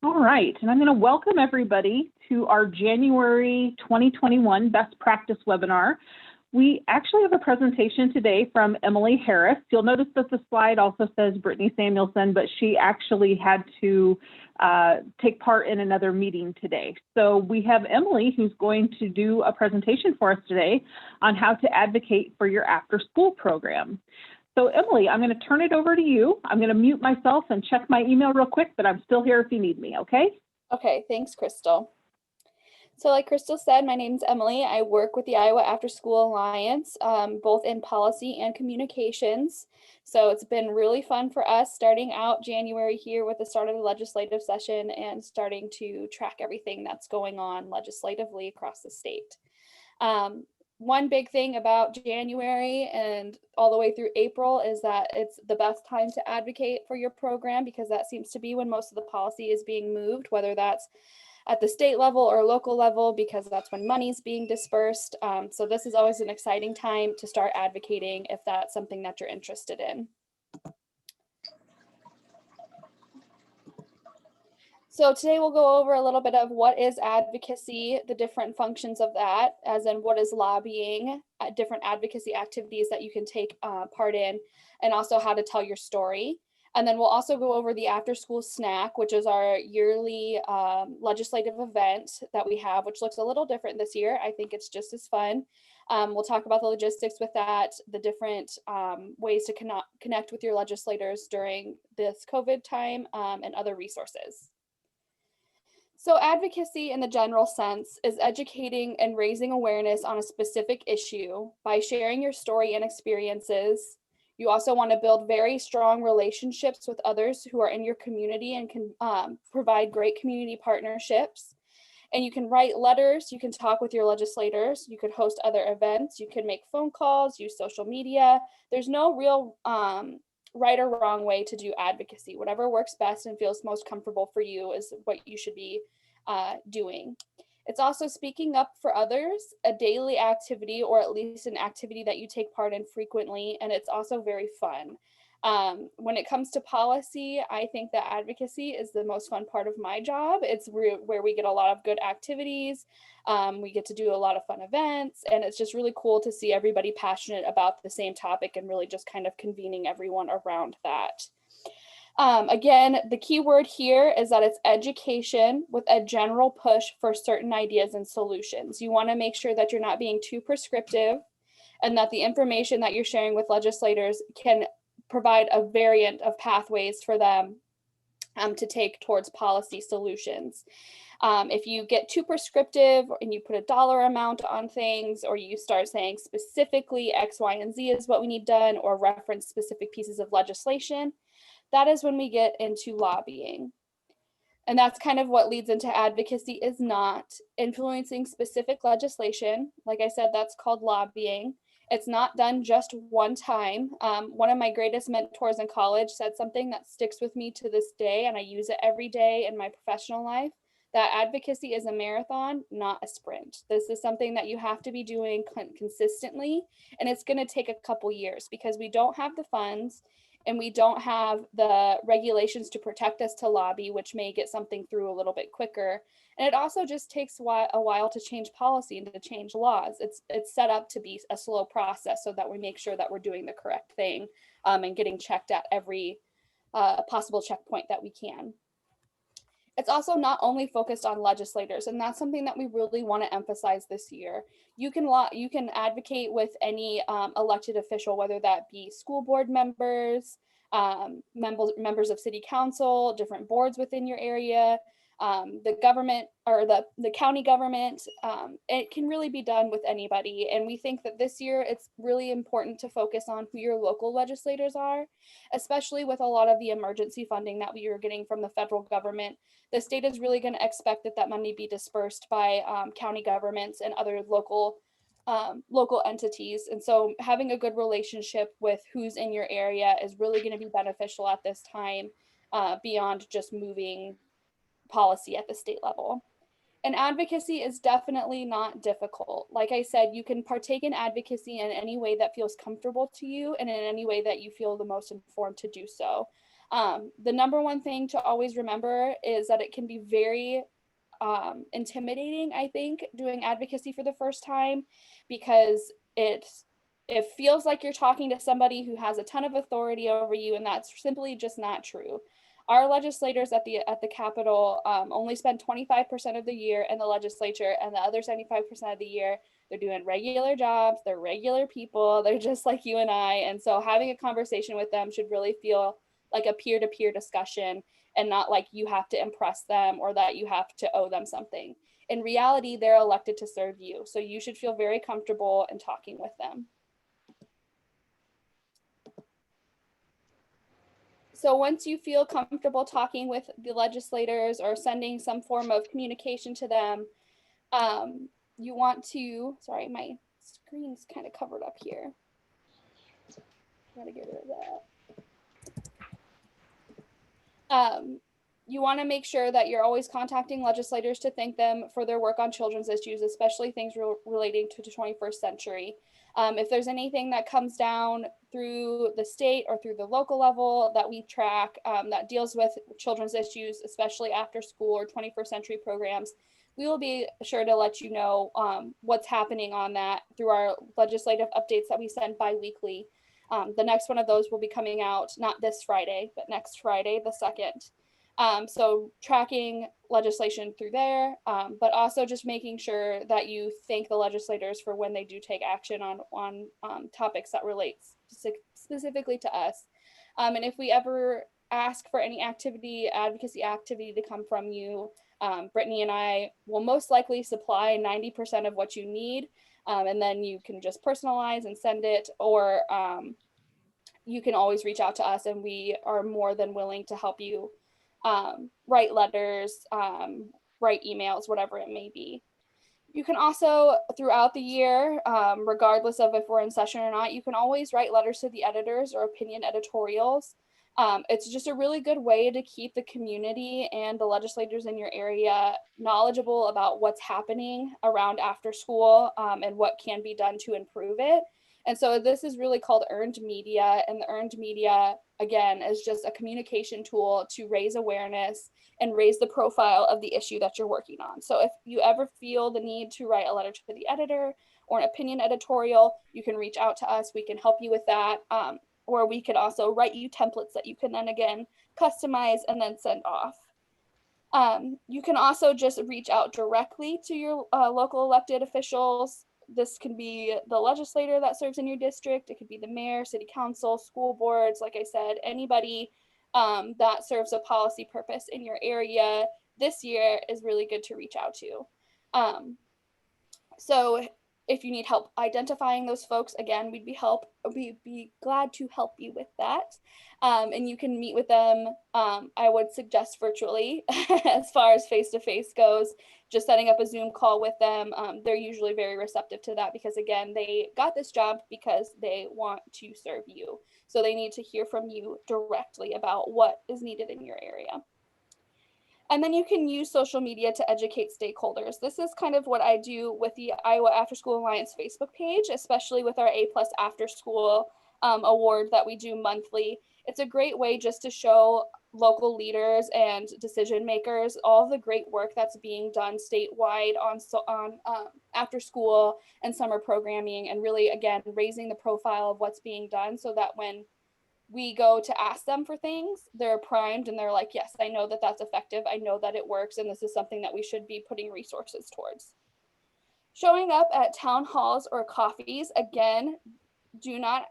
All right, and I'm going to welcome everybody to our January 2021 Best Practice webinar. We actually have a presentation today from Emily Harris. You'll notice that the slide also says Brittany Samuelson, but she actually had to take part in another meeting today. So we have Emily who's going to do a presentation for us today on how to advocate for your after-school program. So Emily, I'm going to turn it over to you. I'm going to mute myself and check my email real quick, but I'm still here if you need me, okay? Okay, thanks, Crystal. So like Crystal said, my name is Emily. I work with the Iowa After School Alliance, both in policy and communications. So it's been really fun for us starting out January here with the start of the legislative session and starting to track everything that's going on legislatively across the state. One big thing about January and all the way through April is that it's the best time to advocate for your program, because that seems to be when most of the policy is being moved, whether that's at the state level or local level, because that's when money's being dispersed. So this is always an exciting time to start advocating if that's something that you're interested in. So today we'll go over a little bit of what is advocacy, the different functions of that, as in what is lobbying, different advocacy activities that you can take part in, and also how to tell your story. And then we'll also go over the after school snack, which is our yearly legislative event that we have, which looks a little different this year. I think it's just as fun. We'll talk about the logistics with that, the different ways to connect with your legislators during this COVID time, and other resources. So advocacy in the general sense is educating and raising awareness on a specific issue by sharing your story and experiences. You also want to build very strong relationships with others who are in your community and can provide great community partnerships. And you can write letters, you can talk with your legislators, you could host other events, you can make phone calls, use social media. There's no real right or wrong way to do advocacy. Whatever works best and feels most comfortable for you is what you should be doing. It's also speaking up for others, a daily activity, or at least an activity that you take part in frequently, and it's also very fun. When it comes to policy, I think that advocacy is the most fun part of my job. It's where we get a lot of good activities. We get to do a lot of fun events, and it's just really cool to see everybody passionate about the same topic and really just kind of convening everyone around that. Again, the key word here is that it's education with a general push for certain ideas and solutions. You want to make sure that you're not being too prescriptive, and that the information that you're sharing with legislators can provide a variant of pathways for them to take towards policy solutions. If you get too prescriptive and you put a dollar amount on things, or you start saying specifically X, Y, and Z is what we need done, or reference specific pieces of legislation, that is when we get into lobbying. And that's kind of what leads into advocacy, is not influencing specific legislation. Like I said, that's called lobbying. It's not done just one time. One of my greatest mentors in college said something that sticks with me to this day, and I use it every day in my professional life, that advocacy is a marathon, not a sprint. This is something that you have to be doing consistently, and it's going to take a couple years because we don't have the funds and we don't have the regulations to protect us to lobby, which may get something through a little bit quicker. And it also just takes a while to change policy and to change laws. It's set up to be a slow process so that we make sure that we're doing the correct thing and getting checked at every possible checkpoint that we can. It's also not only focused on legislators, and that's something that we really want to emphasize this year. You can advocate with any elected official, whether that be school board members, members of city council, different boards within your area, the government or the county government. It can really be done with anybody. And we think that this year it's really important to focus on who your local legislators are, especially with a lot of the emergency funding that we are getting from the federal government. The state is really going to expect that money be dispersed by county governments and other local entities. And so having a good relationship with who's in your area is really going to be beneficial at this time, beyond just moving policy at the state level. And advocacy is definitely not difficult. Like I said, you can partake in advocacy in any way that feels comfortable to you and in any way that you feel the most informed to do so. The number one thing to always remember is that it can be very intimidating, I think, doing advocacy for the first time, because it feels like you're talking to somebody who has a ton of authority over you, and that's simply just not true. Our legislators at the Capitol only spend 25% of the year in the legislature, and the other 75% of the year they're doing regular jobs, they're regular people, they're just like you and I. And so having a conversation with them should really feel like a peer-to-peer discussion, and not like you have to impress them or that you have to owe them something. In reality, they're elected to serve you, so you should feel very comfortable in talking with them. So once you feel comfortable talking with the legislators or sending some form of communication to them, you want to, sorry, my screen's kind of covered up here. Gotta get rid of that. You want to make sure that you're always contacting legislators to thank them for their work on children's issues, especially things relating to the 21st century. If there's anything that comes down through the state or through the local level that we track that deals with children's issues, especially after school or 21st century programs, we will be sure to let you know what's happening on that through our legislative updates that we send bi-weekly. The next one of those will be coming out not this Friday, but next Friday, the 2nd. So tracking legislation through there, but also just making sure that you thank the legislators for when they do take action on topics that relate specifically to us. And if we ever ask for any advocacy activity to come from you, Brittany and I will most likely supply 90% of what you need. And then you can just personalize and send it, or you can always reach out to us and we are more than willing to help you write letters, write emails, whatever it may be. You can also, throughout the year, regardless of if we're in session or not, you can always write letters to the editors or opinion editorials. It's just a really good way to keep the community and the legislators in your area knowledgeable about what's happening around after school and what can be done to improve it. And so this is really called earned media, and the earned media, again, is just a communication tool to raise awareness and raise the profile of the issue that you're working on. So if you ever feel the need to write a letter to the editor or an opinion editorial, you can reach out to us. We can help you with that. Or we could also write you templates that you can then again customize and then send off. You can also just reach out directly to your local elected officials. This can be the legislator that serves in your district. It could be the mayor, city council, school boards. Like I said, anybody that serves a policy purpose in your area this year is really good to reach out to. So if you need help identifying those folks, again, we'd be glad to help you with that. And you can meet with them, I would suggest virtually as far as face-to-face goes, just setting up a Zoom call with them. They're usually very receptive to that because, again, they got this job because they want to serve you. So they need to hear from you directly about what is needed in your area. And then you can use social media to educate stakeholders. This is kind of what I do with the Iowa After School Alliance Facebook page, especially with our A+ After School award that we do monthly. It's a great way just to show local leaders and decision makers all the great work that's being done statewide on after school and summer programming, and really, again, raising the profile of what's being done so that when we go to ask them for things, they're primed and they're like, yes, I know that that's effective. I know that it works. And this is something that we should be putting resources towards. Showing up at town halls or coffees, again, do not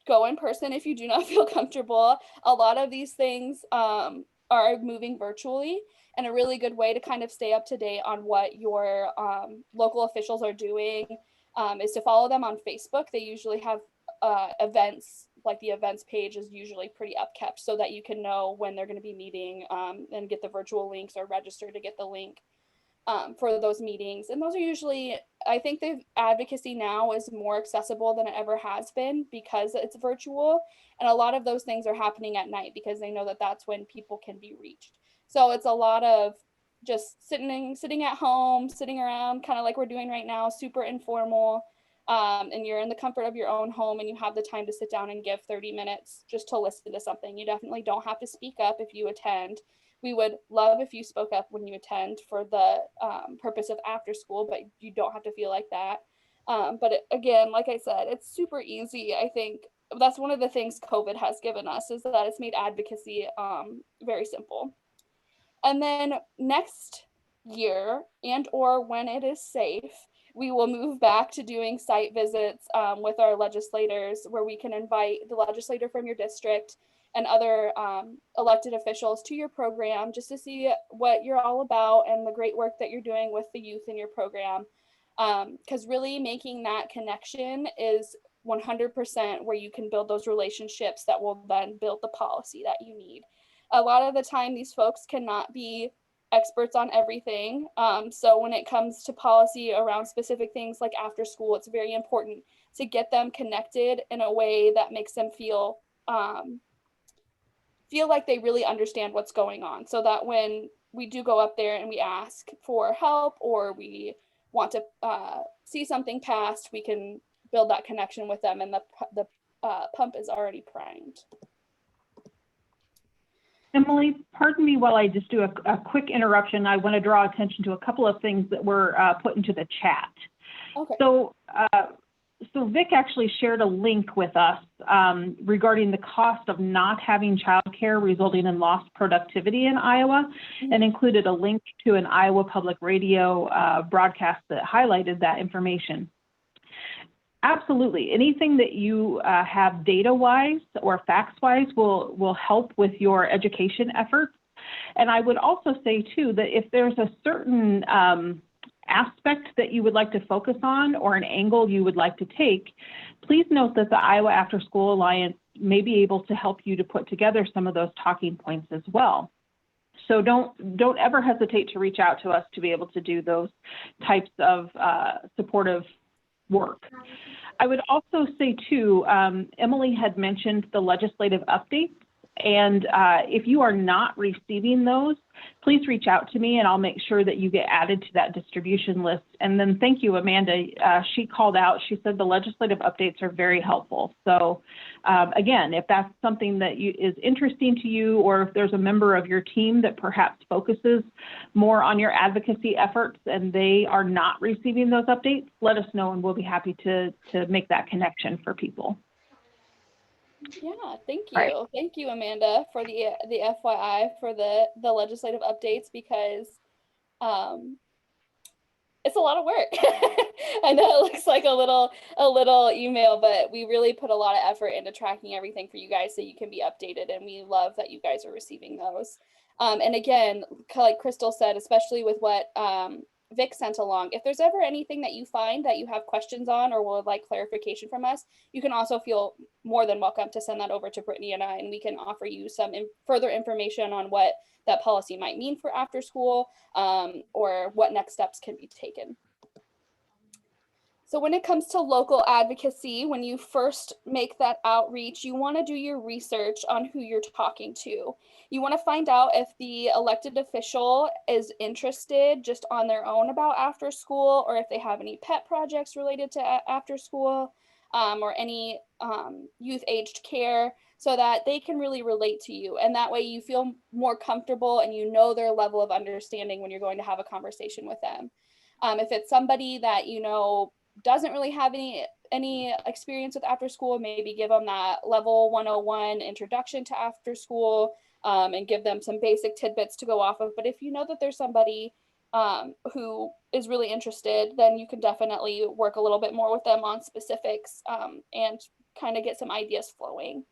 go in person if you do not feel comfortable. A lot of these things are moving virtually, and a really good way to kind of stay up to date on what your local officials are doing is to follow them on Facebook. They usually have events, like the events page is usually pretty upkept so that you can know when they're going to be meeting and get the virtual links or register to get the link for those meetings. And those are usually, I think the advocacy now is more accessible than it ever has been because it's virtual. And a lot of those things are happening at night because they know that that's when people can be reached. So it's a lot of just sitting at home, sitting around, kind of like we're doing right now, super informal. and you're in the comfort of your own home and you have the time to sit down and give 30 minutes just to listen to something. You definitely don't have to speak up if you attend. We would love if you spoke up when you attend for the purpose of after school, but you don't have to feel like that. Again, like I said, it's super easy. I think that's one of the things COVID has given us, is that it's made advocacy very simple. And then next year, and or when it is safe, we will move back to doing site visits with our legislators, where we can invite the legislator from your district and other elected officials to your program just to see what you're all about and the great work that you're doing with the youth in your program. Because really making that connection is 100% where you can build those relationships that will then build the policy that you need. A lot of the time, these folks cannot be experts on everything. So when it comes to policy around specific things like after school, it's very important to get them connected in a way that makes them feel like they really understand what's going on, so that when we do go up there and we ask for help or we want to see something passed, we can build that connection with them and the pump is already primed. Emily, pardon me while I just do a quick interruption. I want to draw attention to a couple of things that were put into the chat. Okay. So Vic actually shared a link with us regarding the cost of not having childcare resulting in lost productivity in Iowa, and included a link to an Iowa Public Radio broadcast that highlighted that information. Absolutely. Anything that you have data-wise or facts-wise will help with your education efforts. And I would also say, too, that if there's a certain aspect that you would like to focus on or an angle you would like to take, please note that the Iowa After School Alliance may be able to help you to put together some of those talking points as well. So don't ever hesitate to reach out to us to be able to do those types of supportive work. I would also say, too, Emily had mentioned the legislative updates, and if you are not receiving those, please reach out to me and I'll make sure that you get added to that distribution list. And then thank you, Amanda. She called out, she said the legislative updates are very helpful. So again, if that's something that is interesting to you, or if there's a member of your team that perhaps focuses more on your advocacy efforts and they are not receiving those updates, let us know and we'll be happy to make that connection for people. Yeah, thank you. Right. Thank you, Amanda, for the FYI for the legislative updates, because it's a lot of work. I know it looks like a little email, but we really put a lot of effort into tracking everything for you guys so you can be updated, and we love that you guys are receiving those. And again, like Crystal said, especially with what Vic sent along, if there's ever anything that you find that you have questions on or would like clarification from us, you can also feel more than welcome to send that over to Brittany and I, and we can offer you some further information on what that policy might mean for after school, or what next steps can be taken. So when it comes to local advocacy, when you first make that outreach, you want to do your research on who you're talking to. You want to find out if the elected official is interested just on their own about after school, or if they have any pet projects related to after school, or any youth aged care, so that they can really relate to you. And that way you feel more comfortable and you know their level of understanding when you're going to have a conversation with them. If it's somebody that you know doesn't really have any experience with after school, maybe give them that level 101 introduction to after school, and give them some basic tidbits to go off of. But if you know that there's somebody who is really interested, then you can definitely work a little bit more with them on specifics, and kind of get some ideas flowing.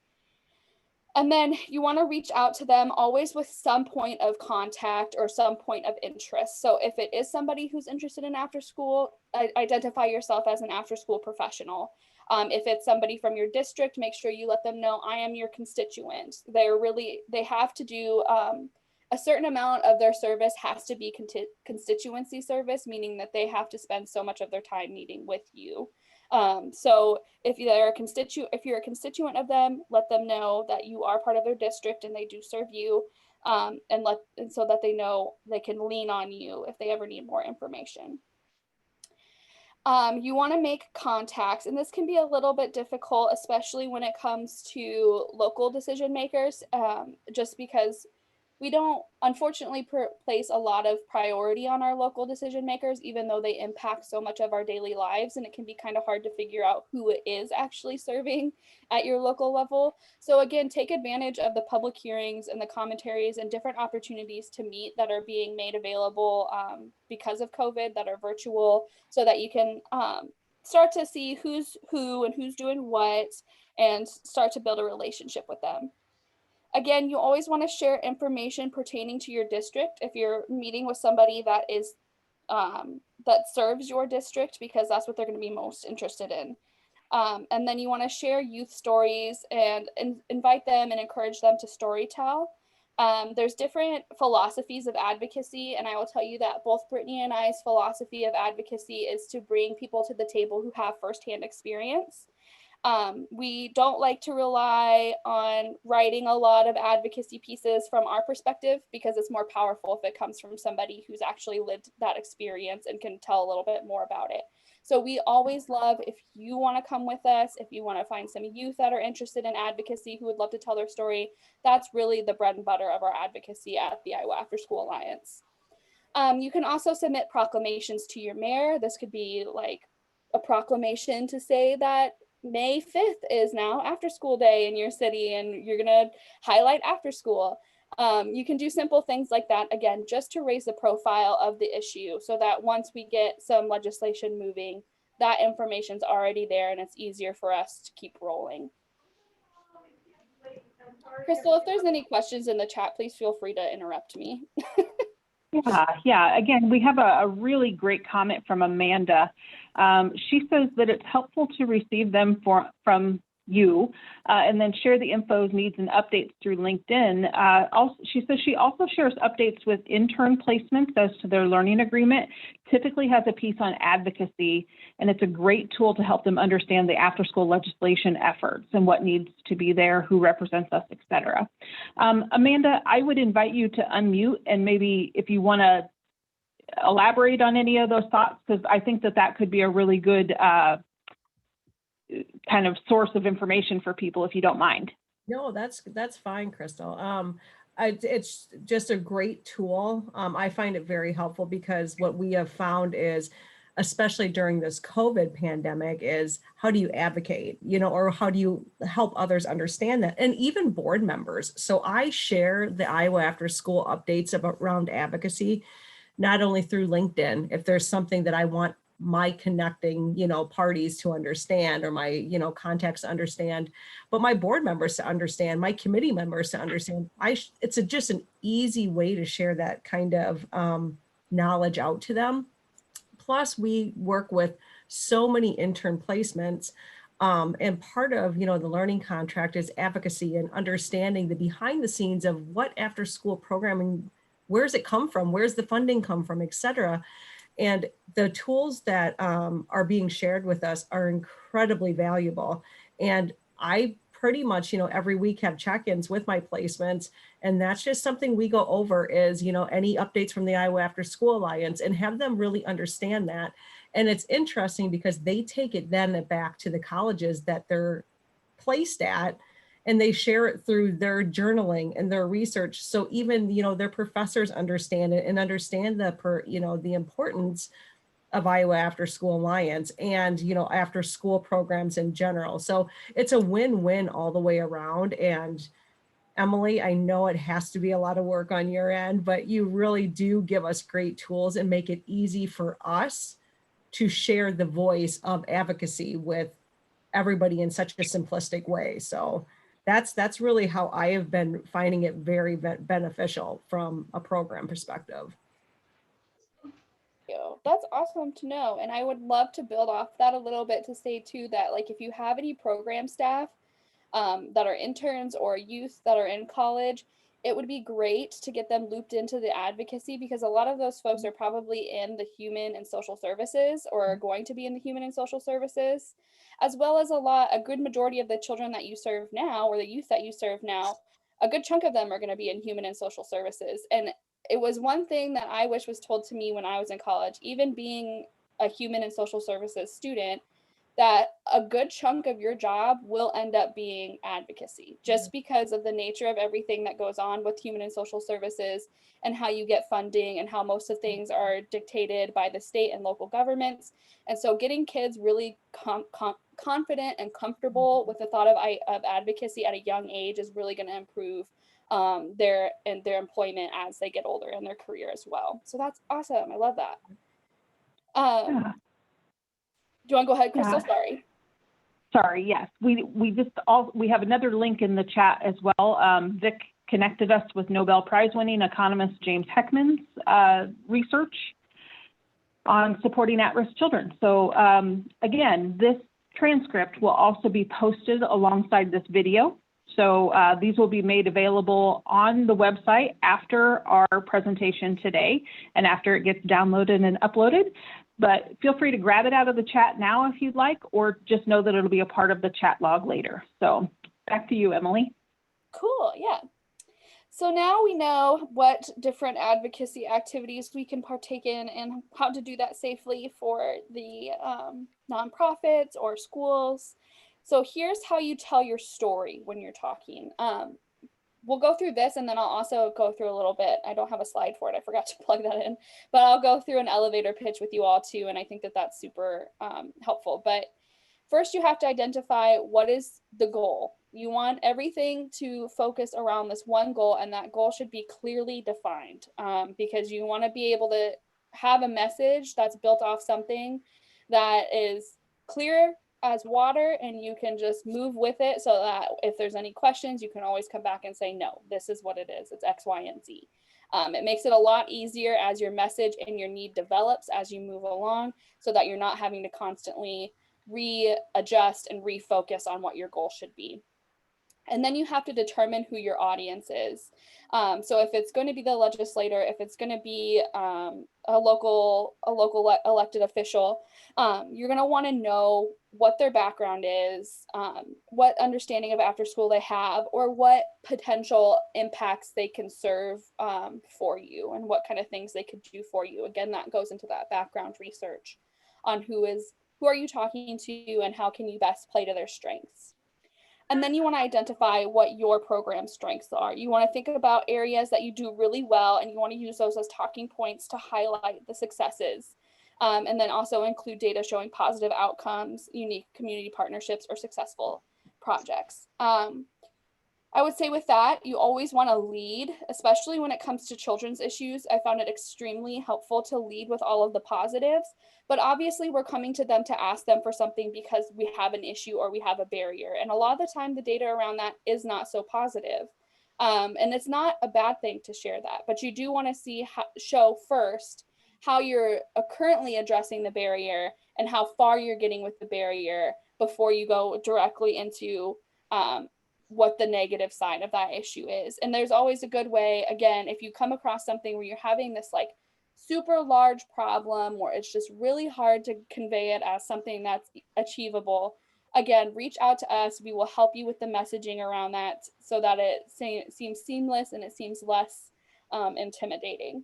And then you want to reach out to them always with some point of contact or some point of interest. So if it is somebody who's interested in after school, identify yourself as an after school professional. If it's somebody from your district, make sure you let them know, I am your constituent. They have to do a certain amount of their service has to be constituency service, meaning that they have to spend so much of their time meeting with you. So if you're a constituent of them, let them know that you are part of their district and they do serve you, and so that they know they can lean on you if they ever need more information. You want to make contacts, and this can be a little bit difficult, especially when it comes to local decision makers, just because we don't, unfortunately, place a lot of priority on our local decision makers, even though they impact so much of our daily lives, and it can be kind of hard to figure out who it is actually serving at your local level. So again, take advantage of the public hearings and the commentaries and different opportunities to meet that are being made available because of COVID, that are virtual, so that you can start to see who's who and who's doing what, and start to build a relationship with them. Again, you always want to share information pertaining to your district if you're meeting with somebody that is that serves your district, because that's what they're going to be most interested in. And then you want to share youth stories and invite them and encourage them to story tell. There's different philosophies of advocacy, and I will tell you that both Brittany and I's philosophy of advocacy is to bring people to the table who have firsthand experience. We don't like to rely on writing a lot of advocacy pieces from our perspective, because it's more powerful if it comes from somebody who's actually lived that experience and can tell a little bit more about it. So we always love if you want to come with us, if you want to find some youth that are interested in advocacy who would love to tell their story. That's really the bread and butter of our advocacy at the Iowa After School Alliance. You can also submit proclamations to your mayor. This could be like a proclamation to say that May 5th is now after school day in your city, and you're going to highlight after school. You can do simple things like that, again, just to raise the profile of the issue, so that once we get some legislation moving, that information's already there and it's easier for us to keep rolling. Crystal, if there's any questions in the chat, please feel free to interrupt me. Yeah. Again, we have a really great comment from Amanda. She says that it's helpful to receive them from you and then share the info, needs, and updates through LinkedIn. She says she also shares updates with intern placements as to their learning agreement, typically has a piece on advocacy, and it's a great tool to help them understand the after-school legislation efforts and what needs to be there, who represents us, et cetera. Amanda, I would invite you to unmute, and maybe if you want to elaborate on any of those thoughts, because I think that could be a really good kind of source of information for people, if you don't mind. No, that's fine, Crystal. It's just a great tool. I find it very helpful, because what we have found is, especially during this COVID pandemic, is how do you advocate, or how do you help others understand that, and even board members. So I share the Iowa After School updates around advocacy, not only through LinkedIn, if there's something that I want my connecting, parties to understand, or my, contacts to understand, but my board members to understand, my committee members to understand. It's just an easy way to share that kind of knowledge out to them. Plus, we work with so many intern placements. And part of, the learning contract is advocacy and understanding the behind the scenes of what after school programming, where's it come from? Where's the funding come from, et cetera. And the tools that are being shared with us are incredibly valuable. And I pretty much, every week have check-ins with my placements. And that's just something we go over is, any updates from the Iowa After School Alliance, and have them really understand that. And it's interesting because they take it then back to the colleges that they're placed at, and they share it through their journaling and their research. So even, their professors understand it and understand the importance of Iowa After School Alliance and, after school programs in general. So it's a win-win all the way around. And Emily, I know it has to be a lot of work on your end, but you really do give us great tools and make it easy for us to share the voice of advocacy with everybody in such a simplistic way. So that's really how I have been finding it very beneficial from a program perspective. That's awesome to know. And I would love to build off that a little bit to say too, that like, if you have any program staff that are interns or youth that are in college, it would be great to get them looped into the advocacy, because a lot of those folks are probably in the human and social services, or are going to be in the human and social services, as well as a good majority of the children that you serve now, or the youth that you serve now, a good chunk of them are going to be in human and social services. And it was one thing that I wish was told to me when I was in college, even being a human and social services student, that a good chunk of your job will end up being advocacy, just because of the nature of everything that goes on with human and social services and how you get funding and how most of things are dictated by the state and local governments. And so getting kids really confident and comfortable with the thought of advocacy at a young age is really going to improve their employment as they get older in their career as well. So that's awesome. I love that. Yeah. Do you want to go ahead, Crystal? Yeah. Sorry, yes. We have another link in the chat as well. Vic connected us with Nobel Prize winning economist James Heckman's research on supporting at-risk children. So again, this transcript will also be posted alongside this video. So these will be made available on the website after our presentation today and after it gets downloaded and uploaded. But feel free to grab it out of the chat now if you'd like, or just know that it'll be a part of the chat log later. So back to you, Emily. Cool, yeah. So now we know what different advocacy activities we can partake in and how to do that safely for the nonprofits or schools. So here's how you tell your story when you're talking. We'll go through this, and then I'll also go through a little bit. I don't have a slide for it. I forgot to plug that in, but I'll go through an elevator pitch with you all too. And I think that that's super helpful. But first you have to identify what is the goal. You want everything to focus around this one goal, and that goal should be clearly defined because you want to be able to have a message that's built off something that is clear as water, and you can just move with it so that if there's any questions, you can always come back and say, no, this is what it is. It's X, Y, and Z. It makes it a lot easier as your message and your need develops as you move along, so that you're not having to constantly readjust and refocus on what your goal should be. And then you have to determine who your audience is. So if it's going to be the legislator, if it's going to be a local elected official, you're going to want to know what their background is, what understanding of after school they have, or what potential impacts they can serve for you, and what kind of things they could do for you. Again, that goes into that background research on who are you talking to and how can you best play to their strengths. And then you want to identify what your program strengths are. You want to think about areas that you do really well, and you want to use those as talking points to highlight the successes. And then also include data showing positive outcomes, unique community partnerships, or successful projects. I would say with that, you always want to lead, especially when it comes to children's issues. I found it extremely helpful to lead with all of the positives, but obviously we're coming to them to ask them for something because we have an issue or we have a barrier. And a lot of the time the data around that is not so positive. And it's not a bad thing to share that, but you do want to show first how you're currently addressing the barrier and how far you're getting with the barrier before you go directly into what the negative side of that issue is. And there's always a good way, again, if you come across something where you're having this like super large problem or it's just really hard to convey it as something that's achievable, again, reach out to us. We will help you with the messaging around that so that it seems seamless and it seems less intimidating.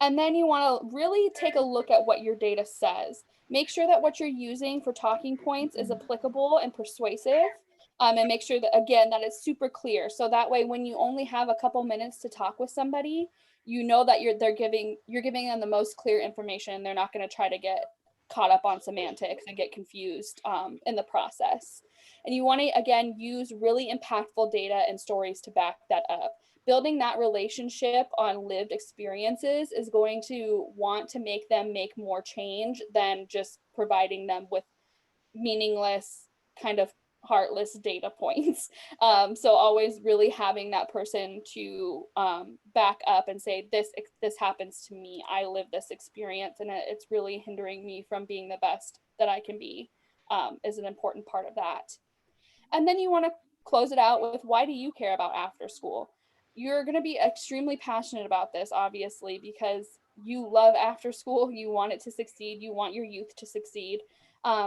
And then you want to really take a look at what your data says. Make sure that what you're using for talking points is applicable and persuasive. And make sure that, again, that it's super clear. So that way, when you only have a couple minutes to talk with somebody, you know that you're giving them the most clear information. They're not going to try to get caught up on semantics and get confused in the process. And you want to, again, use really impactful data and stories to back that up. Building that relationship on lived experiences is going to want to make them make more change than just providing them with meaningless kind of heartless data points. So always really having that person to back up and say, this happens to me. I live this experience and it's really hindering me from being the best that I can be, is an important part of that. And then you want to close it out with, why do you care about after school? You're going to be extremely passionate about this, obviously, because you love after school, you want it to succeed, you want your youth to succeed.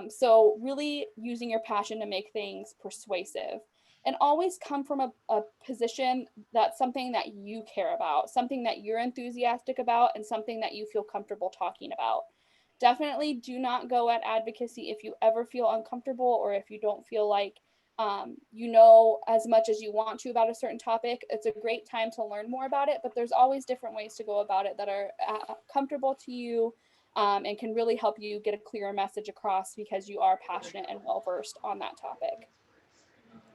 So really using your passion to make things persuasive, and always come from a position that's something that you care about, something that you're enthusiastic about, and something that you feel comfortable talking about. Definitely do not go at advocacy if you ever feel uncomfortable or if you don't feel like you know as much as you want to about a certain topic. It's a great time to learn more about it, but there's always different ways to go about it that are comfortable to you, and can really help you get a clearer message across because you are passionate and well versed on that topic.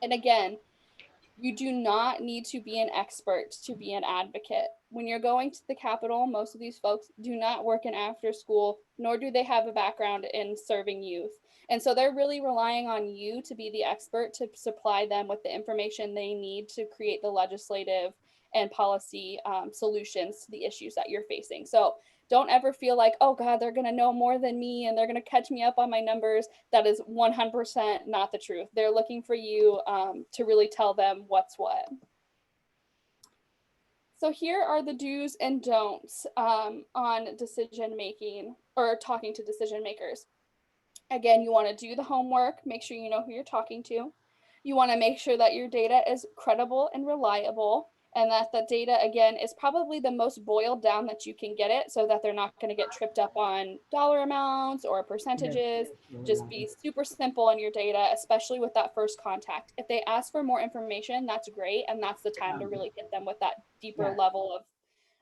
And again, you do not need to be an expert to be an advocate. When you're going to the Capitol, most of these folks do not work in after school, nor do they have a background in serving youth. And so they're really relying on you to be the expert to supply them with the information they need to create the legislative and policy solutions to the issues that you're facing. So don't ever feel like, oh God, they're going to know more than me and they're going to catch me up on my numbers. That is 100% not the truth. They're looking for you to really tell them what's what. So here are the do's and don'ts on decision making or talking to decision makers. Again, you want to do the homework, make sure you know who you're talking to. You want to make sure that your data is credible and reliable, and that the data, again, is probably the most boiled down that you can get it so that they're not going to get tripped up on dollar amounts or percentages. Just be super simple in your data, especially with that first contact. If they ask for more information, that's great, and that's the time to really hit them with that deeper level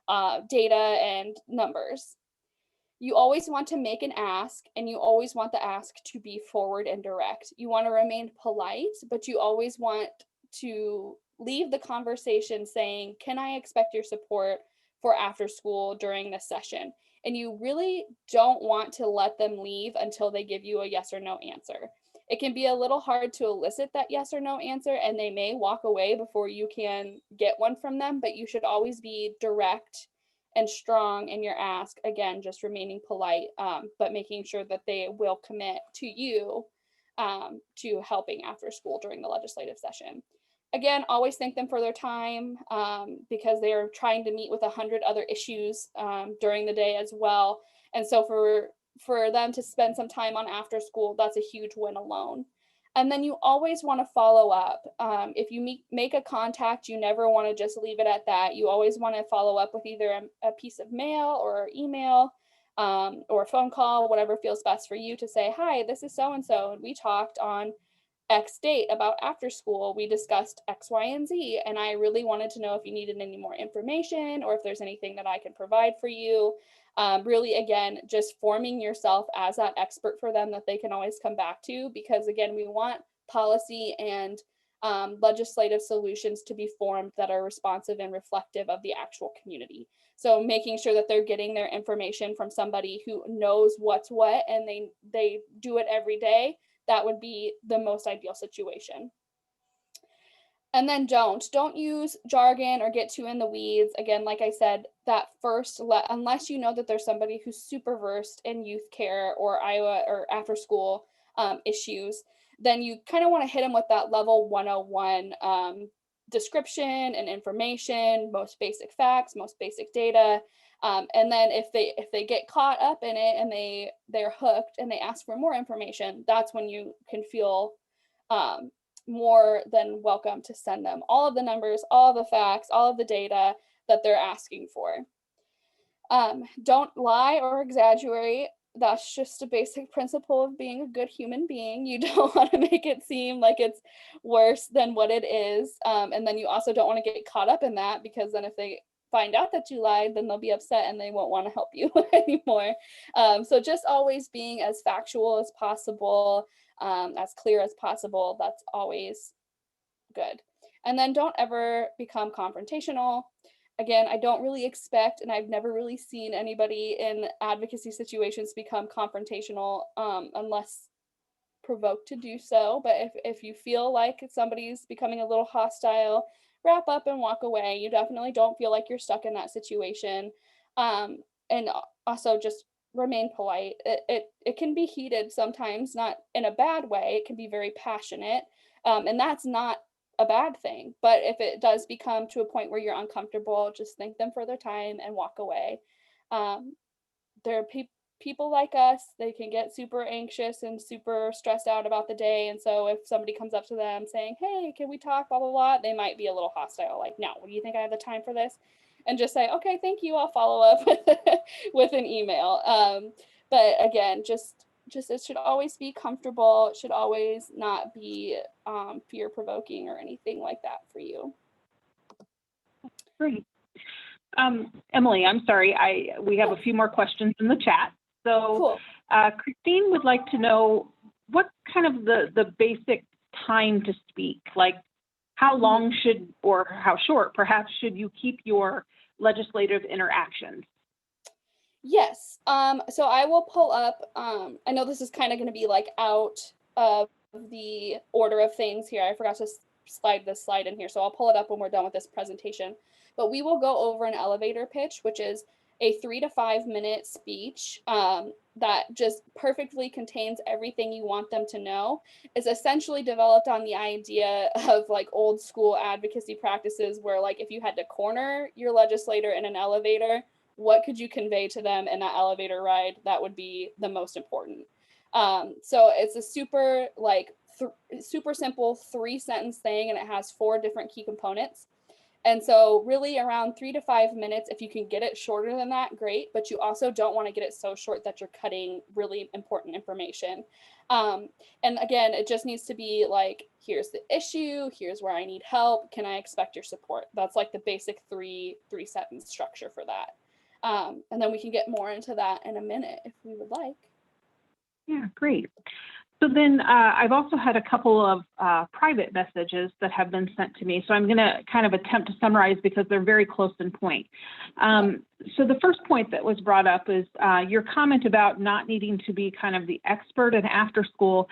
of data and numbers. You always want to make an ask, and you always want the ask to be forward and direct. You want to remain polite, but you always want to leave the conversation saying, can I expect your support for after school during this session? And you really don't want to let them leave until they give you a yes or no answer. It can be a little hard to elicit that yes or no answer, and they may walk away before you can get one from them, but you should always be direct and strong in your ask. Again, just remaining polite, but making sure that they will commit to you to helping after school during the legislative session. Again, always thank them for their time because they are trying to meet with 100 other issues during the day as well. And so for them to spend some time on after school, that's a huge win alone. And then you always want to follow up. If you make a contact, you never want to just leave it at that. You always want to follow up with either a piece of mail or email or a phone call, whatever feels best for you, to say, hi, this is so-and-so, and we talked on X date about after school. We discussed X, Y, and Z, and I really wanted to know if you needed any more information or if there's anything that I can provide for you. Really, again, just forming yourself as that expert for them that they can always come back to, because again, we want policy and legislative solutions to be formed that are responsive and reflective of the actual community. So making sure that they're getting their information from somebody who knows what's what and they do it every day, that would be the most ideal situation. And then don't use jargon or get too in the weeds. Again, like I said, that first, unless you know that there's somebody who's super versed in youth care or Iowa or after school issues, then you kind of want to hit them with that level 101 description and information, most basic facts, most basic data. And then if they get caught up in it and they're hooked and they ask for more information, that's when you can feel more than welcome to send them all of the numbers, all of the facts, all of the data that they're asking for. Don't lie or exaggerate. That's just a basic principle of being a good human being. You don't want to make it seem like it's worse than what it is. And then you also don't want to get caught up in that, because then if they find out that you lied, then they'll be upset and they won't want to help you anymore. So just always being as factual as possible, as clear as possible. That's always good. And then don't ever become confrontational. Again, I don't really expect, and I've never really seen anybody in advocacy situations become confrontational unless provoked to do so. But if you feel like somebody's becoming a little hostile, wrap up and walk away. You definitely don't feel like you're stuck in that situation. And also just remain polite. It can be heated sometimes, not in a bad way. It can be very passionate. And that's not a bad thing. But if it does become to a point where you're uncomfortable, just thank them for their time and walk away. There are people like us, they can get super anxious and super stressed out about the day. And so if somebody comes up to them saying, hey, can we talk, blah, blah, blah, they might be a little hostile. Like, no, do you think I have the time for this? And just say, okay, thank you. I'll follow up with an email. But again, just it should always be comfortable. It should always not be fear provoking or anything like that for you. Great. Emily, I'm sorry, we have a few more questions in the chat. So Cool. Christine would like to know what kind of the basic time to speak, like how long should, or how short perhaps, should you keep your legislative interactions? Yes. So I will pull up, I know this is kind of going to be like out of the order of things here. I forgot to slide this slide in here, so I'll pull it up when we're done with this presentation. But we will go over an elevator pitch, which is a 3 to 5 minute speech that just perfectly contains everything you want them to know. It's essentially developed on the idea of like old school advocacy practices where, like, if you had to corner your legislator in an elevator, what could you convey to them in that elevator ride that would be the most important? So it's a super like super simple 3-sentence thing, and it has 4 different key components. And so really around 3 to 5 minutes, if you can get it shorter than that, great, but you also don't want to get it so short that you're cutting really important information. And again, it just needs to be like, here's the issue, here's where I need help, can I expect your support? That's like the basic three-sentence structure for that. And then we can get more into that in a minute if we would like. Yeah, great. So then I've also had a couple of private messages that have been sent to me. So I'm going to kind of attempt to summarize because they're very close in point. So the first point that was brought up is your comment about not needing to be kind of the expert in after school.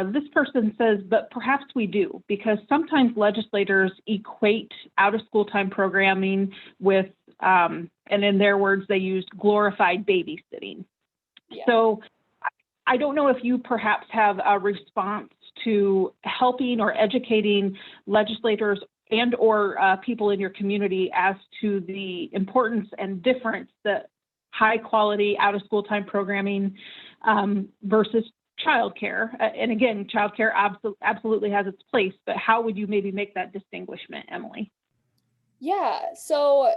This person says, but perhaps we do, because sometimes legislators equate out of school time programming with, and in their words, they used glorified babysitting. Yeah. So I don't know if you perhaps have a response to helping or educating legislators and or people in your community as to the importance and difference that high quality out of school time programming versus childcare. And again, childcare absolutely has its place, but how would you maybe make that distinguishment, Emily? Yeah, so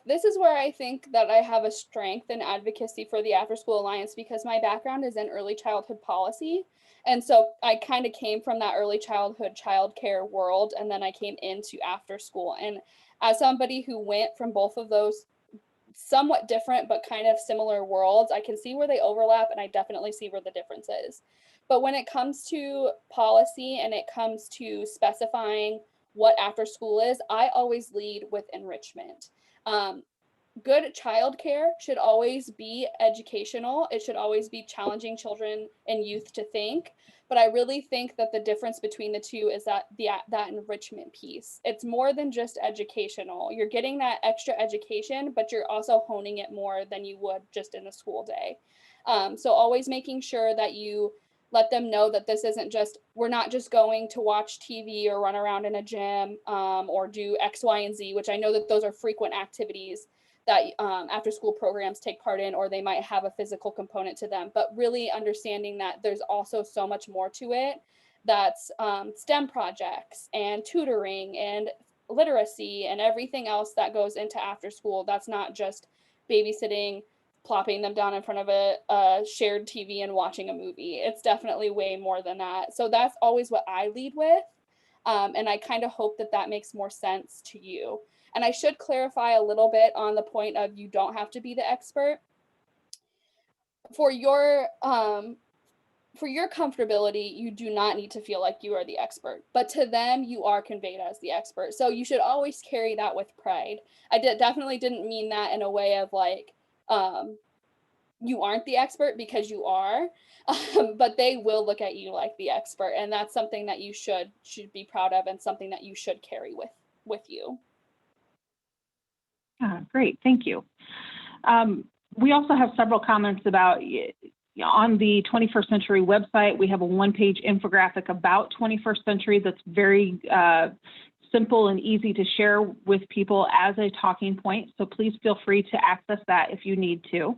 this is where I think that I have a strength in advocacy for the After School Alliance, because my background is in early childhood policy. And so I kind of came from that early childhood childcare world, and then I came into after school. And as somebody who went from both of those somewhat different but kind of similar worlds, I can see where they overlap, and I definitely see where the difference is. But when it comes to policy and it comes to specifying what after school is, I always lead with enrichment. Good childcare should always be educational. It should always be challenging children and youth to think. But I really think that the difference between the two is that that enrichment piece. It's more than just educational. You're getting that extra education, but you're also honing it more than you would just in a school day. So always making sure that you let them know that this isn't just, we're not just going to watch TV or run around in a gym or do X, Y, and Z, which I know that those are frequent activities that after school programs take part in, or they might have a physical component to them, but really understanding that there's also so much more to it. That's STEM projects and tutoring and literacy and everything else that goes into after school. That's not just babysitting, plopping them down in front of a shared TV and watching a movie. It's definitely way more than that. So that's always what I lead with. And I kind of hope that that makes more sense to you. And I should clarify a little bit on the point of you don't have to be the expert. For your comfortability, you do not need to feel like you are the expert, but to them, you are conveyed as the expert. So you should always carry that with pride. I definitely didn't mean that in a way of like, you aren't the expert, because you are, but they will look at you like the expert. And that's something that you should be proud of, and something that you should carry with you. Great, thank you. We also have several comments about, on the 21st Century website, we have a one-page infographic about 21st Century that's very simple and easy to share with people as a talking point. So please feel free to access that if you need to.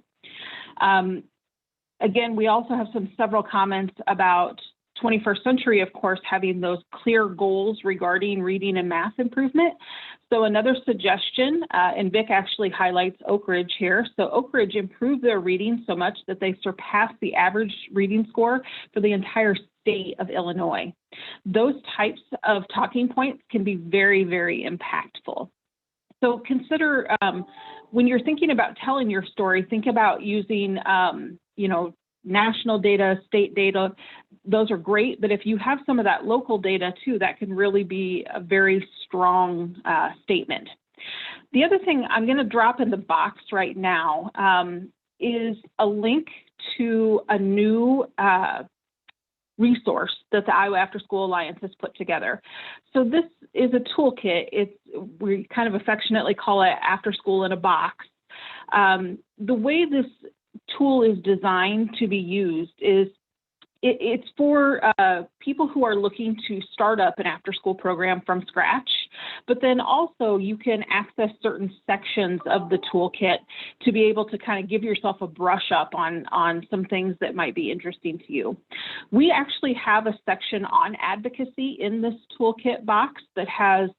Again, we also have several comments about 21st century, of course, having those clear goals regarding reading and math improvement. So another suggestion, and Vic actually highlights Oak Ridge here. So Oak Ridge improved their reading so much that they surpassed the average reading score for the entire state of Illinois. Those types of talking points can be very, very impactful. So consider when you're thinking about telling your story, think about using, national data, state data. Those are great, but if you have some of that local data too, that can really be a very strong statement. The other thing I'm going to drop in the box right now is a link to a new resource that the Iowa After School Alliance has put together. So this is a toolkit. We kind of affectionately call it After School in a Box. The way this tool is designed to be used is it's for people who are looking to start up an after-school program from scratch, but then also you can access certain sections of the toolkit to be able to kind of give yourself a brush up on some things that might be interesting to you. We actually have a section on advocacy in this toolkit box that has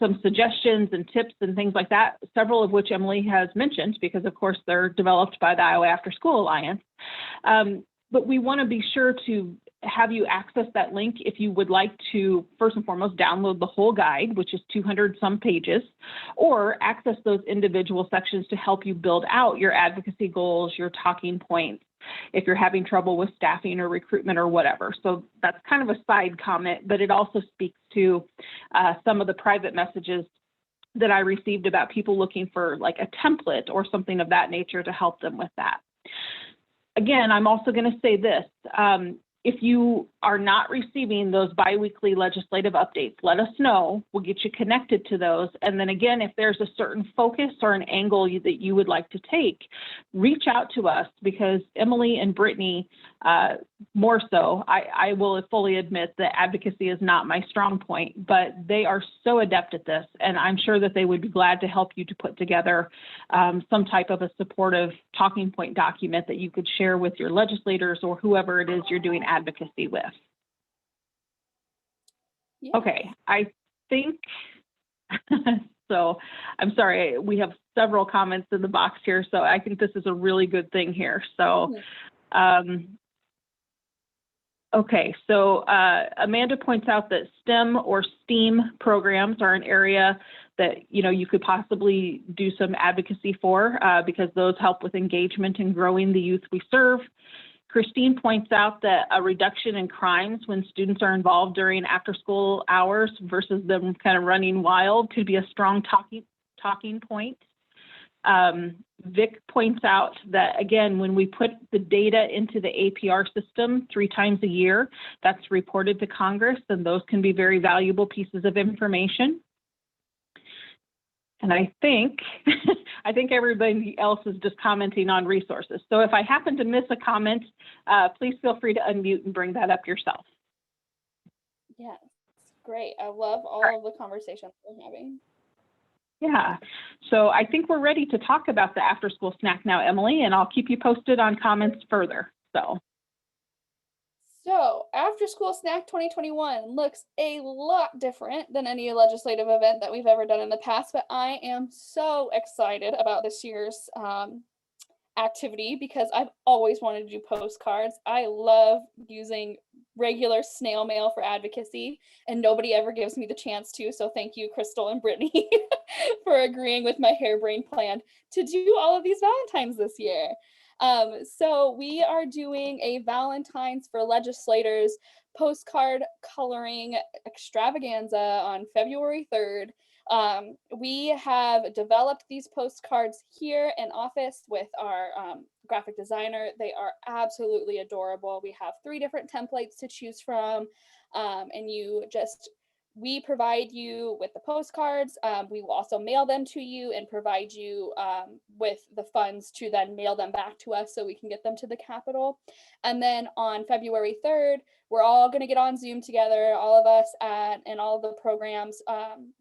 some suggestions and tips and things like that, several of which Emily has mentioned because, of course, they're developed by the Iowa After School Alliance. But we want to be sure to have you access that link if you would like to, first and foremost, download the whole guide, which is 200 some pages, or access those individual sections to help you build out your advocacy goals, your talking points, if you're having trouble with staffing or recruitment or whatever. So that's kind of a side comment, but it also speaks to some of the private messages that I received about people looking for like a template or something of that nature to help them with that. Again, I'm also going to say this. If you are not receiving those biweekly legislative updates, let us know. We'll get you connected to those. And then again, if there's a certain focus or an angle that you would like to take, reach out to us because Emily and Brittany, more so, I will fully admit that advocacy is not my strong point, but they are so adept at this. And I'm sure that they would be glad to help you to put together some type of a supportive talking point document that you could share with your legislators or whoever it is you're doing advocacy with. Yeah. Okay, I think, so I'm sorry, we have several comments in the box here, so I think this is a really good thing here. So, okay, so Amanda points out that STEM or STEAM programs are an area that you could possibly do some advocacy for because those help with engagement and growing the youth we serve. Christine points out that a reduction in crimes when students are involved during after-school hours versus them kind of running wild could be a strong talking point. Vic points out that, again, when we put the data into the APR system 3 times a year, that's reported to Congress, and those can be very valuable pieces of information. And I think everybody else is just commenting on resources. So if I happen to miss a comment, please feel free to unmute and bring that up yourself. Yes, great. I love all of the conversations we're having. Yeah, so I think we're ready to talk about the after school snack now, Emily, and I'll keep you posted on comments further. So After School Snack 2021 looks a lot different than any legislative event that we've ever done in the past, but I am so excited about this year's activity because I've always wanted to do postcards. I love using regular snail mail for advocacy, and nobody ever gives me the chance to. So thank you, Crystal and Brittany, for agreeing with my harebrained plan to do all of these Valentines this year. So we are doing a Valentine's for Legislators postcard coloring extravaganza on February 3rd. We have developed these postcards here in office with our graphic designer. They are absolutely adorable. We have 3 different templates to choose from, and we provide you with the postcards. We will also mail them to you and provide you with the funds to then mail them back to us so we can get them to the Capitol. And then on February 3rd, we're all going to get on Zoom together, all of us and all of the programs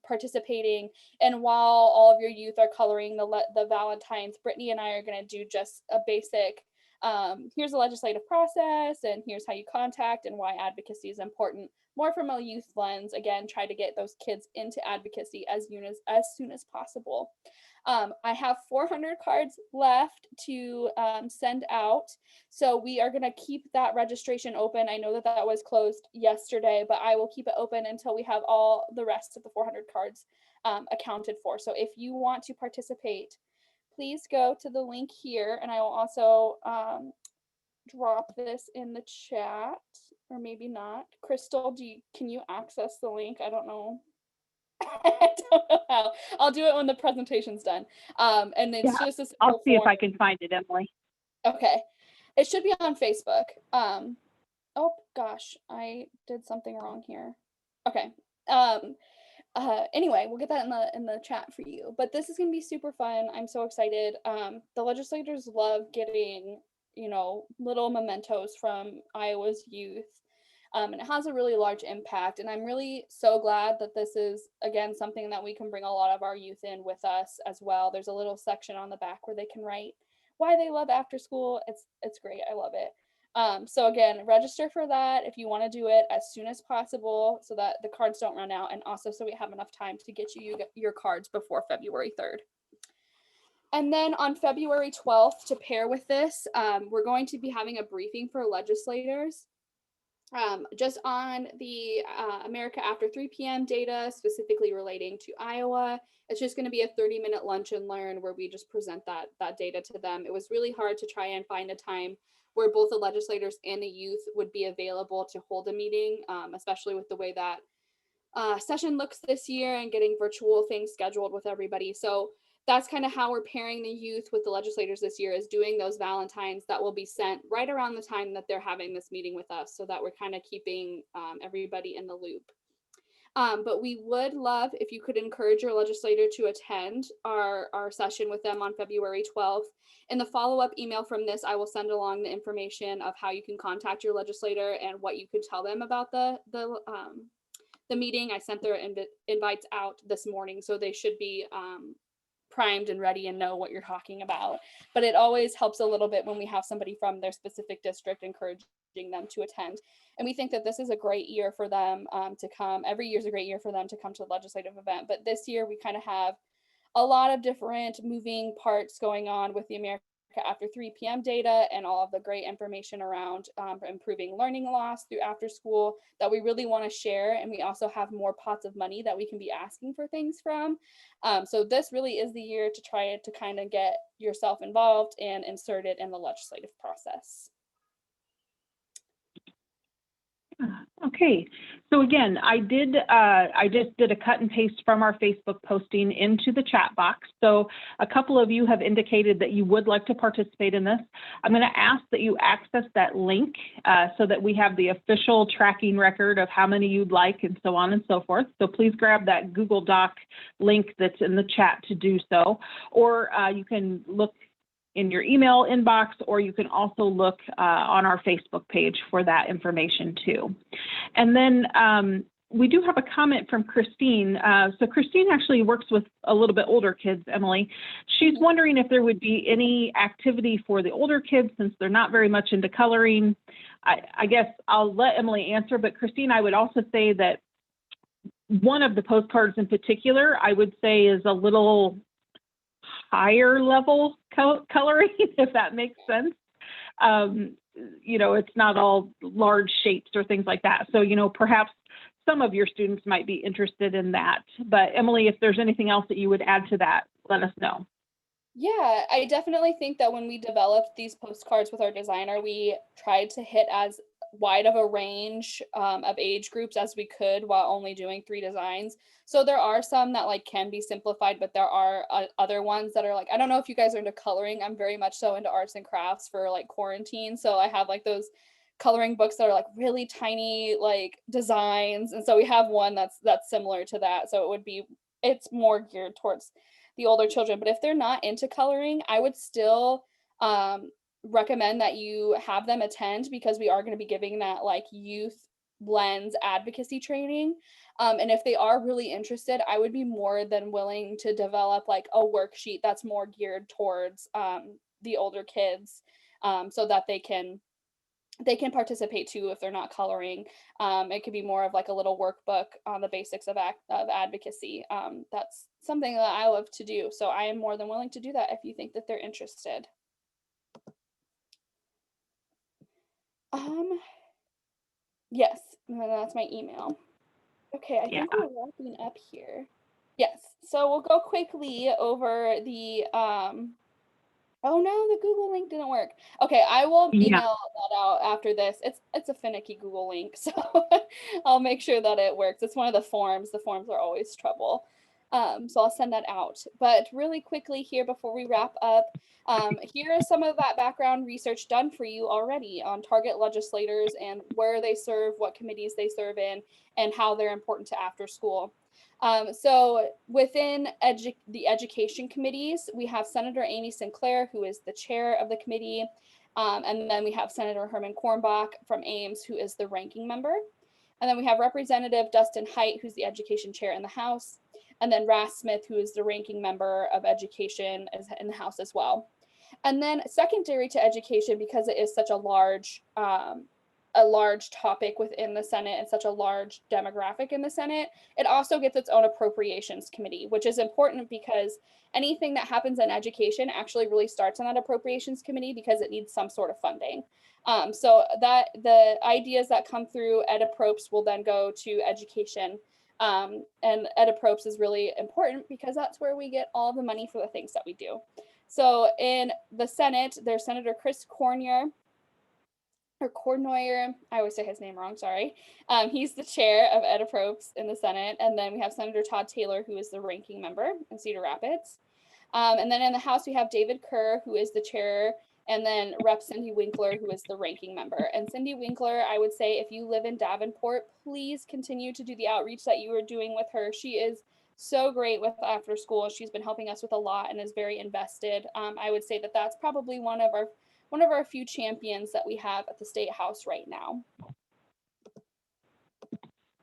participating. And while all of your youth are coloring the Valentines, Brittany and I are going to do just a basic here's the legislative process, and here's how you contact and why advocacy is important. More from a youth lens, again, try to get those kids into advocacy as soon as possible. I have 400 cards left to send out. So we are going to keep that registration open. I know that that was closed yesterday, but I will keep it open until we have all the rest of the 400 cards accounted for. So if you want to participate, please go to the link here, and I will also drop this in the chat, or maybe not. Crystal, can you access the link? I don't know. I don't know how. I'll do it when the presentation's done. And it's just a I'll see form. if I can find it, Emily. Okay. It should be on Facebook. Oh gosh, I did something wrong here. Okay. Anyway, we'll get that in the chat for you. But this is gonna be super fun. I'm so excited. The legislators love getting, little mementos from Iowa's youth. And it has a really large impact. And I'm really so glad that this is, again, something that we can bring a lot of our youth in with us as well. There's a little section on the back where they can write why they love after school. It's great. I love it. So again, register for that if you want to do it as soon as possible so that the cards don't run out, and also so we have enough time to get you your cards before February 3rd. And then on February 12th, to pair with this, we're going to be having a briefing for legislators. Just on the America After 3 p.m. data, specifically relating to Iowa. It's just going to be a 30-minute lunch and learn where we just present that data to them. It was really hard to try and find a time where both the legislators and the youth would be available to hold a meeting, especially with the way that session looks this year and getting virtual things scheduled with everybody. So that's kind of how we're pairing the youth with the legislators this year, is doing those Valentines that will be sent right around the time that they're having this meeting with us, so that we're kind of keeping everybody in the loop. But we would love if you could encourage your legislator to attend our session with them on February 12th. In the follow-up email from this, I will send along the information of how you can contact your legislator and what you could tell them about the meeting. I sent their invites out this morning, so they should be primed and ready and know what you're talking about. But it always helps a little bit when we have somebody from their specific district encouraging them to attend. And we think that this is a great year for them to come. Every year is a great year for them to come to the legislative event. But this year we kind of have a lot of different moving parts going on with the America After 3 p.m. data and all of the great information around improving learning loss through after school that we really want to share. And we also have more pots of money that we can be asking for things from. So this really is the year to try to kind of get yourself involved and inserted in the legislative process. Okay, so again, I just did a cut and paste from our Facebook posting into the chat box. So a couple of you have indicated that you would like to participate in this. I'm going to ask that you access that link so that we have the official tracking record of how many you'd like and so on and so forth. So please grab that Google Doc link that's in the chat to do so, or you can look in your email inbox, or you can also look on our Facebook page for that information too. And then we do have a comment from Christine. So Christine actually works with a little bit older kids, Emily. She's wondering if there would be any activity for the older kids since they're not very much into coloring. I guess I'll let Emily answer, but Christine, I would also say that one of the postcards in particular, I would say is a little higher level coloring, if that makes sense. It's not all large shapes or things like that. So, perhaps some of your students might be interested in that. But Emily, if there's anything else that you would add to that, let us know. Yeah, I definitely think that when we developed these postcards with our designer, we tried to hit as wide of a range of age groups as we could while only doing 3 designs. So there are some that can be simplified, but there are other ones that are I don't know if you guys are into coloring. I'm very much so into arts and crafts for quarantine. So I have those coloring books that are really tiny designs. And so we have one that's similar to that. So it's more geared towards the older children. But if they're not into coloring, I would still recommend that you have them attend, because we are going to be giving that youth lens advocacy training. And if they are really interested, I would be more than willing to develop a worksheet that's more geared towards the older kids. so that they can participate too if they're not coloring. It could be more of like a little workbook on the basics of advocacy. That's something that I love to do. So I am more than willing to do that if you think that they're interested. Yes, that's my email. Okay, I think we're wrapping up here. Yes, so we'll go quickly over the, oh no, the Google link didn't work. Okay, I will email that out after this. It's a finicky Google link, so I'll make sure that it works. It's one of the forms. The forms are always trouble. So I'll send that out. But really quickly here before we wrap up, here is some of that background research done for you already on target legislators and where they serve, what committees they serve in, and how they're important to after school. So within the education committees, we have Senator Amy Sinclair, who is the chair of the committee. And then we have Senator Herman Kornbach from Ames, who is the ranking member. And then we have Representative Dustin Hite, who's the education chair in the House. And then Ras Smith, who is the ranking member of education in the House as well. And then secondary to education, because it is such a large topic within the Senate and such a large demographic in the Senate, it also gets its own appropriations committee, which is important because anything that happens in education actually really starts on that appropriations committee because it needs some sort of funding. So that the ideas that come through EdApprops will then go to education. And EdApprops is really important because that's where we get all the money for the things that we do. So in the Senate, there's Senator Chris Cornier, or Cordnoyer, I always say his name wrong, sorry. He's the chair of EdApprops in the Senate. And then we have Senator Todd Taylor, who is the ranking member in Cedar Rapids. And then in the House, we have David Kerr, who is the chair, and then Rep. Cindy Winkler, who is the ranking member. And Cindy Winkler, I would say if you live in Davenport, please continue to do the outreach that you are doing with her. She is so great with after school. She's been helping us with a lot and is very invested. I would say that that's probably one of our few champions that we have at the State House right now.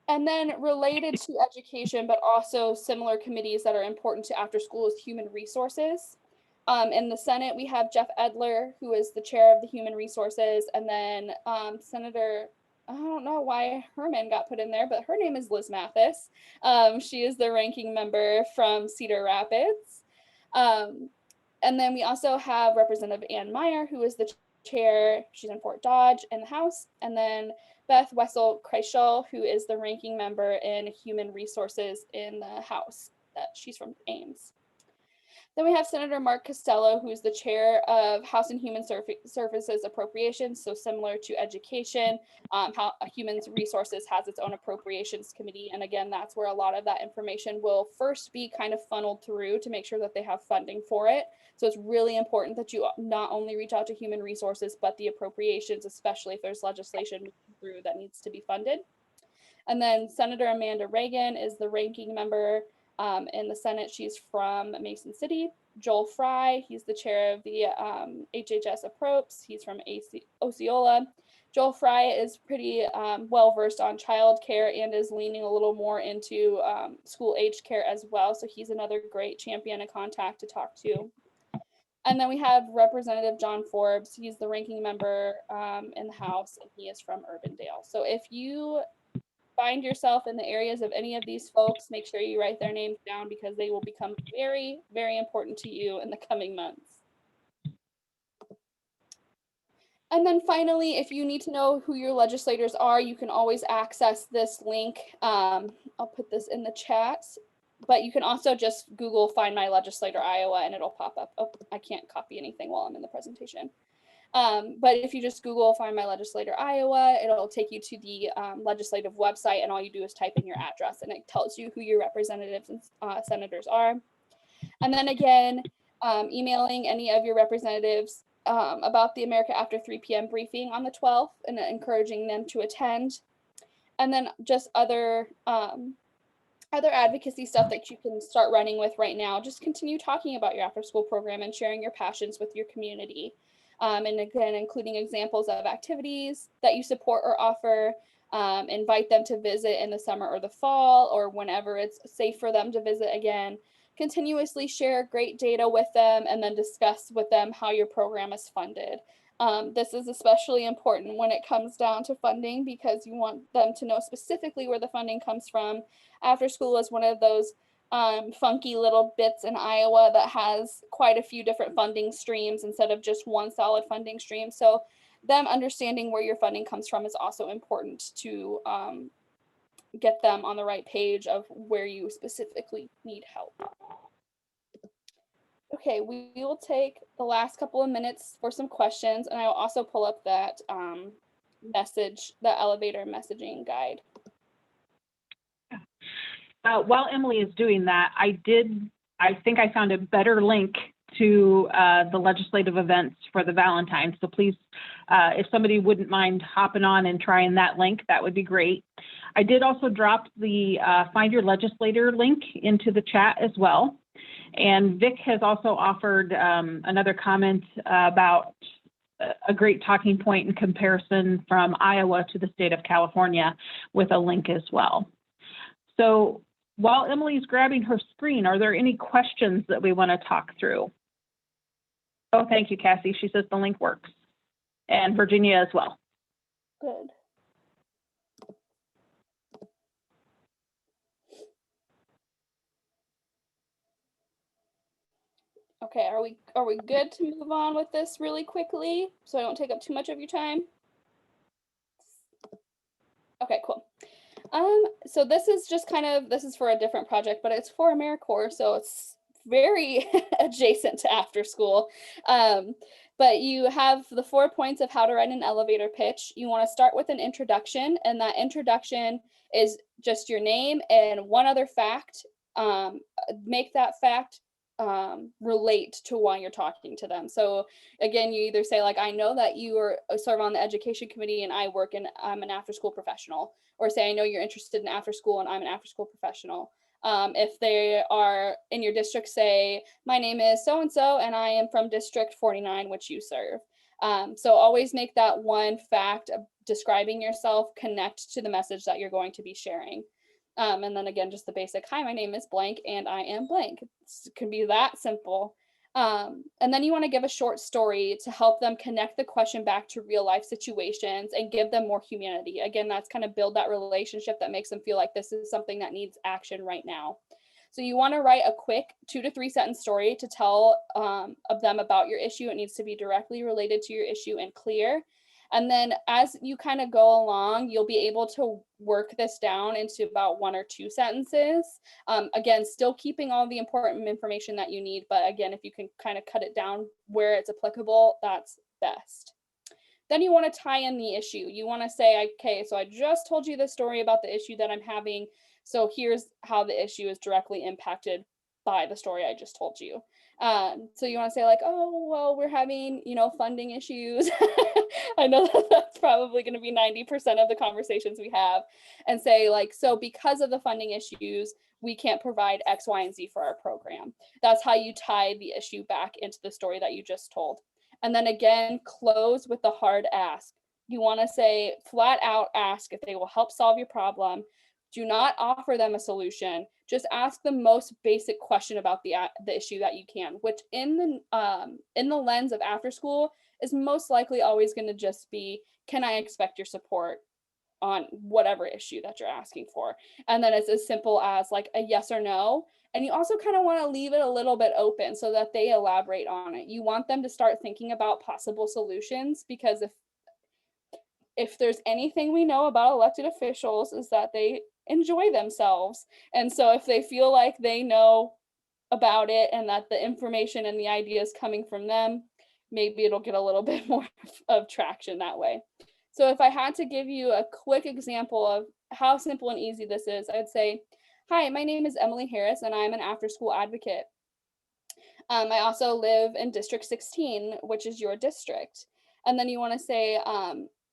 And then related to education, but also similar committees that are important to after school is human resources. In the Senate, we have Jeff Edler, who is the chair of the human resources, and then Senator, I don't know why Herman got put in there, but her name is Liz Mathis. She is the ranking member from Cedar Rapids. And then we also have Representative Ann Meyer, who is the chair. She's in Fort Dodge in the House. And then Beth Wessel Kreisel, who is the ranking member in Human Resources in the House. She's from Ames. Then we have Senator Mark Costello, who's the chair of House and Human Services Appropriations, so similar to education. How Human Resources has its own appropriations committee, and again, that's where a lot of that information will first be kind of funneled through to make sure that they have funding for it. So it's really important that you not only reach out to Human Resources, but the appropriations, especially if there's legislation through that needs to be funded. And then Senator Amanda Reagan is the ranking member in the Senate. She's from Mason City. Joel Fry, he's the chair of the HHS Approps. He's from Osceola. Joel Fry is pretty well-versed on childcare and is leaning a little more into school-age care as well. So he's another great champion and contact to talk to. And then we have Representative John Forbes. He's the ranking member in the House, and he is from Urbandale. So if you find yourself in the areas of any of these folks, make sure you write their names down because they will become very, very important to you in the coming months. And then finally, if you need to know who your legislators are, you can always access this link. I'll put this in the chat, but you can also just Google Find My Legislator Iowa and it'll pop up. Oh, I can't copy anything while I'm in the presentation. But if you just Google Find My Legislator Iowa, it'll take you to the legislative website, and all you do is type in your address and it tells you who your representatives and senators are. And then again, emailing any of your representatives about the America After 3 p.m. briefing on the 12th and encouraging them to attend. And then just other advocacy stuff that you can start running with right now. Just continue talking about your after school program and sharing your passions with your community. And again, including examples of activities that you support or offer, invite them to visit in the summer or the fall, or whenever it's safe for them to visit again. Continuously share great data with them and then discuss with them how your program is funded. This is especially important when it comes down to funding because you want them to know specifically where the funding comes from. After school is one of those funky little bits in Iowa that has quite a few different funding streams instead of just one solid funding stream. So them understanding where your funding comes from is also important to get them on the right page of where you specifically need help. Okay, we will take the last couple of minutes for some questions, and I will also pull up that the elevator messaging guide. While Emily is doing that, I think I found a better link to the legislative events for the Valentine. So please, if somebody wouldn't mind hopping on and trying that link, that would be great. I did also drop the Find Your Legislator link into the chat as well. And Vic has also offered another comment about a great talking point in comparison from Iowa to the state of California with a link as well. So while Emily's grabbing her screen, are there any questions that we want to talk through? Oh, thank you, Cassie. She says the link works. And Virginia as well. Good. Okay, are we good to move on with this really quickly so I don't take up too much of your time? Okay, cool. So this is just this is for a different project, but it's for AmeriCorps, so it's very adjacent to after school. But you have the 4 points of how to write an elevator pitch. You want to start with an introduction, and that introduction is just your name and one other fact. Make that fact relate to why you're talking to them. So again, you either say like, I know that you serve on the education committee and I'm an after school professional, or say, I know you're interested in after school and I'm an after school professional. If they are in your district, say, my name is so-and-so and I am from District 49, which you serve. So always make that one fact of describing yourself connect to the message that you're going to be sharing. And then again, just the basic, hi, my name is blank and I am blank. It can be that simple. And then you want to give a short story to help them connect the question back to real life situations and give them more humanity. Again, that's kind of build that relationship that makes them feel like this is something that needs action right now. So you want to write a quick 2 to 3 sentence story to tell of them about your issue. It needs to be directly related to your issue and clear. And then as you kind of go along, you'll be able to work this down into about 1 or 2 sentences. Again, still keeping all the important information that you need, but again, if you can kind of cut it down where it's applicable, that's best. Then you want to tie in the issue. You want to say, okay, so I just told you the story about the issue that I'm having. So here's how the issue is directly impacted by the story I just told you. So you want to say like, oh, well, we're having, funding issues. I know that that's probably going to be 90% of the conversations we have, and say like, so because of the funding issues, we can't provide X, Y, and Z for our program. That's how you tie the issue back into the story that you just told. And then again, close with the hard ask. You want to say flat out ask if they will help solve your problem. Do not offer them a solution. Just ask the most basic question about the issue that you can, which in the lens of after school is most likely always going to just be, can I expect your support on whatever issue that you're asking for? And then it's as simple as like a yes or no. And you also kind of want to leave it a little bit open so that they elaborate on it. You want them to start thinking about possible solutions, because if there's anything we know about elected officials is that they enjoy themselves. And so if they feel like they know about it and that the information and the ideas coming from them, maybe it'll get a little bit more of traction that way. So if I had to give you a quick example of how simple and easy this is, I'd say, hi, my name is Emily Harris and I'm an after school advocate. I also live in District 16, which is your district. And then you want to say,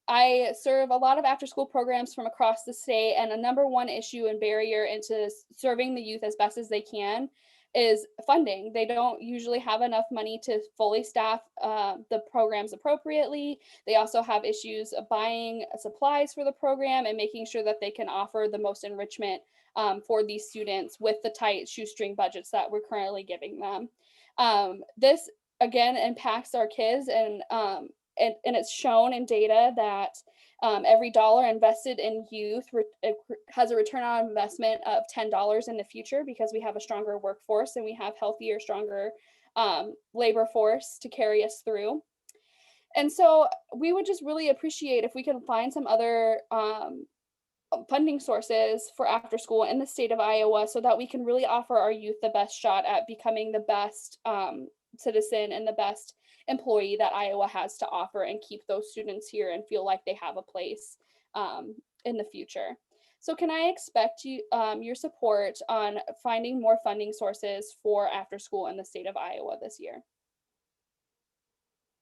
I serve a lot of after school programs from across the state, and a number one issue and barrier into serving the youth as best as they can is funding. They don't usually have enough money to fully staff the programs appropriately. They also have issues of buying supplies for the program and making sure that they can offer the most enrichment for these students with the tight shoestring budgets that we're currently giving them. This again impacts our kids and and it's shown in data that every dollar invested in youth has a return on investment of $10 in the future, because we have a stronger workforce and we have healthier, stronger labor force to carry us through. And so we would just really appreciate if we can find some other funding sources for after school in the state of Iowa, so that we can really offer our youth the best shot at becoming the best citizen and the best employee that Iowa has to offer, and keep those students here and feel like they have a place in the future. So can I expect your support on finding more funding sources for after school in the state of Iowa this year?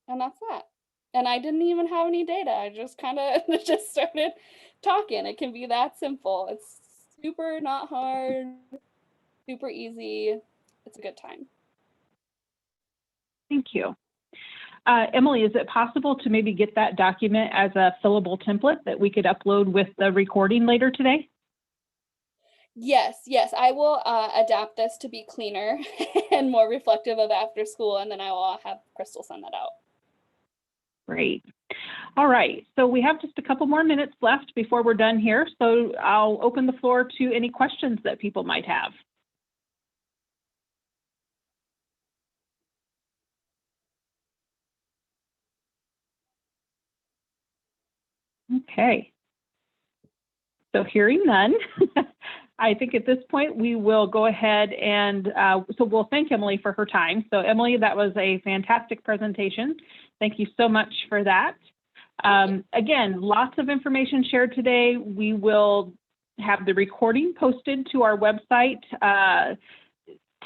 And that's that. And I didn't even have any data. I just kind of just started talking. It can be that simple. It's super not hard, super easy. It's a good time. Thank you. Emily, is it possible to maybe get that document as a fillable template that we could upload with the recording later today? Yes, I will adapt this to be cleaner and more reflective of after school, and then I will have Crystal send that out. Great. All right, so we have just a couple more minutes left before we're done here, so I'll open the floor to any questions that people might have. Okay. So hearing none, I think at this point we will go ahead and so we'll thank Emily for her time. So Emily, that was a fantastic presentation. Thank you so much for that. Again, lots of information shared today. We will have the recording posted to our website.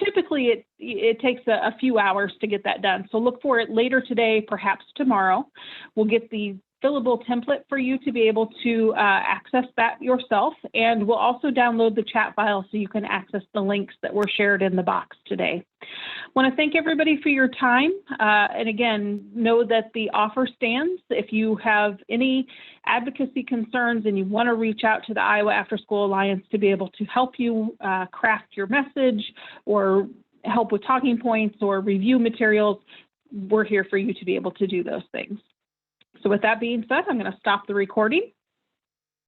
Typically, it takes a few hours to get that done. So look for it later today, perhaps tomorrow. We'll get the fillable template for you to be able to access that yourself. And we'll also download the chat file so you can access the links that were shared in the box today. I want to thank everybody for your time. And again, know that the offer stands. If you have any advocacy concerns and you want to reach out to the Iowa After School Alliance to be able to help you craft your message or help with talking points or review materials, we're here for you to be able to do those things. So with that being said, I'm going to stop the recording